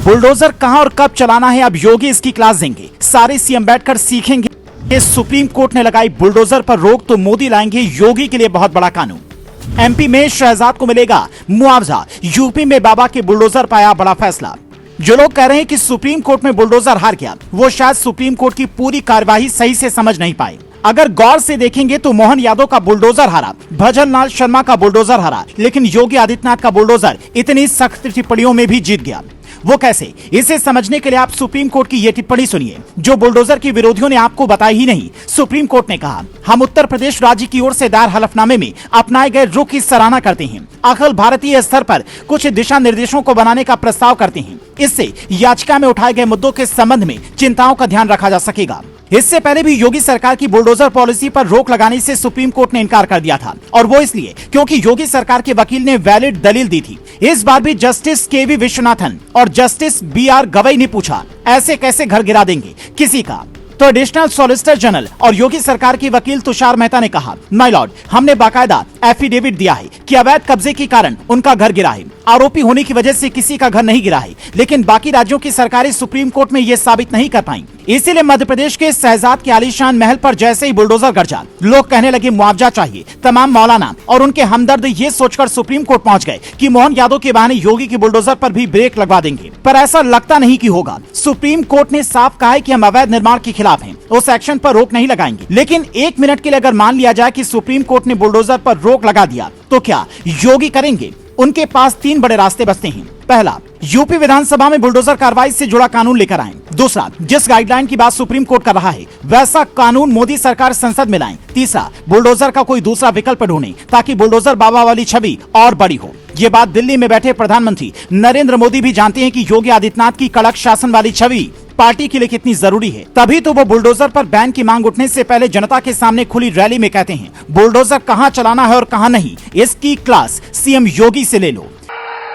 Bulldozer कहां और कब चलाना है, अब योगी इसकी क्लास देंगे। सारे सीएम बैठकर सीखेंगे। सुप्रीम कोर्ट ने लगाई बुलडोजर पर रोक तो मोदी लाएंगे योगी के लिए बहुत बड़ा कानून। एमपी में शहजाद को मिलेगा मुआवजा, यूपी में बाबा के बुलडोजर पर आया बड़ा फैसला। जो लोग कह रहे हैं कि सुप्रीम कोर्ट में बुलडोजर हार गया, वो शायद सुप्रीम कोर्ट की पूरी कार्यवाही सही से समझ नहीं पाए। अगर गौर से देखेंगे तो मोहन यादव का बुलडोजर हारा, भजन लाल शर्मा का बुलडोजर हारा, लेकिन योगी आदित्यनाथ का बुलडोजर इतनी सख्त टिप्पणियों में भी जीत गया। वो कैसे, इसे समझने के लिए आप सुप्रीम कोर्ट की ये टिप्पणी सुनिए, जो बुलडोजर के विरोधियों ने आपको बताई ही नहीं। सुप्रीम कोर्ट ने कहा, हम उत्तर प्रदेश राज्य की ओर से दायर हलफनामे में अपनाए गए रुख की सराहना करते हैं। अखिल भारतीय स्तर पर कुछ दिशा निर्देशों को बनाने का प्रस्ताव करते हैं। इससे याचिका में उठाए गए मुद्दों के संबंध में चिंताओं का ध्यान रखा जा सकेगा। इससे पहले भी योगी सरकार की बुलडोजर पॉलिसी पर रोक लगाने से सुप्रीम कोर्ट ने इनकार कर दिया था, और वो इसलिए क्योंकि योगी सरकार के वकील ने वैलिड दलील दी थी। इस बार भी जस्टिस केवी विश्वनाथन और जस्टिस बीआर गवई ने पूछा, ऐसे कैसे घर गिरा देंगे किसी का। तो एडिशनल सॉलिसिटर जनरल और योगी सरकार के वकील तुषार मेहता ने कहा, माय लॉर्ड, हमने बाकायदा एफिडेविट दिया है कि अवैध कब्जे के कारण उनका घर गिरा है। आरोपी होने की वजह से किसी का घर नहीं गिरा है, लेकिन बाकी राज्यों की सरकारें सुप्रीम कोर्ट में ये साबित नहीं कर पाई। इसीलिए मध्य प्रदेश के शहजाद के आलीशान महल पर जैसे ही बुलडोजर गरजा, लोग कहने लगे मुआवजा चाहिए। तमाम मौलाना और उनके हमदर्द ये सोचकर सुप्रीम कोर्ट पहुंच गए कि मोहन यादव के बहाने योगी के बुलडोजर पर भी ब्रेक लगवा देंगे, पर ऐसा लगता नहीं कि होगा। सुप्रीम कोर्ट ने साफ कहा है कि हम अवैध निर्माण के खिलाफ हैं, उस एक्शन पर रोक नहीं लगाएंगे। लेकिन एक मिनट के लिए अगर मान लिया जाए कि सुप्रीम कोर्ट ने बुलडोजर पर रोक लगा दिया, तो क्या योगी करेंगे? उनके पास तीन बड़े रास्ते बचते हैं। पहला, यूपी विधानसभा में बुलडोजर कार्रवाई से जुड़ा कानून लेकर आएं। दूसरा, जिस गाइडलाइन की बात सुप्रीम कोर्ट कर रहा है वैसा कानून मोदी सरकार संसद में लाएं। तीसरा, बुलडोजर का कोई दूसरा विकल्प ढूंढें ताकि बुलडोजर बाबा वाली छवि और बड़ी हो। ये बात दिल्ली में बैठे प्रधानमंत्री नरेंद्र मोदी भी जानते हैं कि योगी आदित्यनाथ की कड़क शासन वाली छवि पार्टी के लिए कितनी जरूरी है। तभी तो वो बुलडोजर पर बैन की मांग उठने से पहले जनता के सामने खुली रैली में कहते हैं, बुलडोजर कहां चलाना है और कहां नहीं, इसकी क्लास सीएम योगी से ले लो।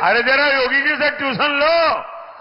अरे जरा योगी जी से ट्यूशन लो,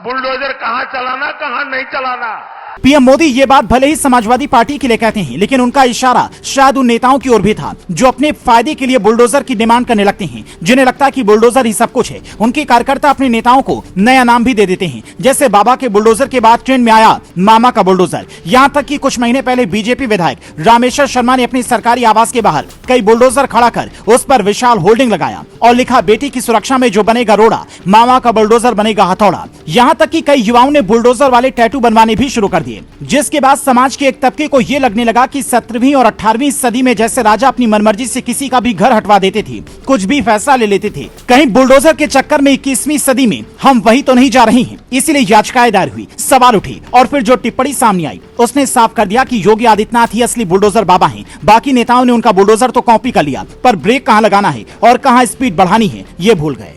बुलडोजर कहां चलाना कहां नहीं चलाना। पीएम मोदी ये बात भले ही समाजवादी पार्टी के लिए कहते हैं, लेकिन उनका इशारा शायद उन नेताओं की ओर भी था जो अपने फायदे के लिए बुलडोजर की डिमांड करने लगते हैं, जिन्हें लगता है कि बुलडोजर ही सब कुछ है। उनके कार्यकर्ता अपने नेताओं को नया नाम भी दे देते हैं, जैसे बाबा के बुलडोजर के बाद ट्रेंड में आया मामा का बुलडोजर। यहाँ तक कि कुछ महीने पहले बीजेपी विधायक रामेश्वर शर्मा ने अपनी सरकारी आवास के बाहर कई बुलडोजर खड़ा कर उस पर विशाल होल्डिंग लगाया और लिखा, बेटी की सुरक्षा में जो बनेगा रोड़ा, मामा का बुलडोजर बनेगा हथौड़ा। यहाँ तक कि कई युवाओं ने बुलडोजर वाले टैटू बनवाने भी शुरू कर दिए, जिसके बाद समाज के एक तबके को ये लगने लगा कि 17वीं और 18वीं सदी में जैसे राजा अपनी मनमर्जी से किसी का भी घर हटवा देते थे, कुछ भी फैसला ले लेते थे, कहीं बुलडोजर के चक्कर में 21वीं सदी में हम वही तो नहीं जा रहे हैं। इसीलिए याचिकाएं दायर हुई, सवाल उठे, और फिर जो टिप्पणी सामने आई उसने साफ कर दिया कि योगी आदित्यनाथ ही असली बुलडोजर बाबा हैं। बाकी नेताओं ने उनका बुलडोजर तो कॉपी कर लिया, पर ब्रेक कहां लगाना है और कहां स्पीड बढ़ानी है ये भूल गए।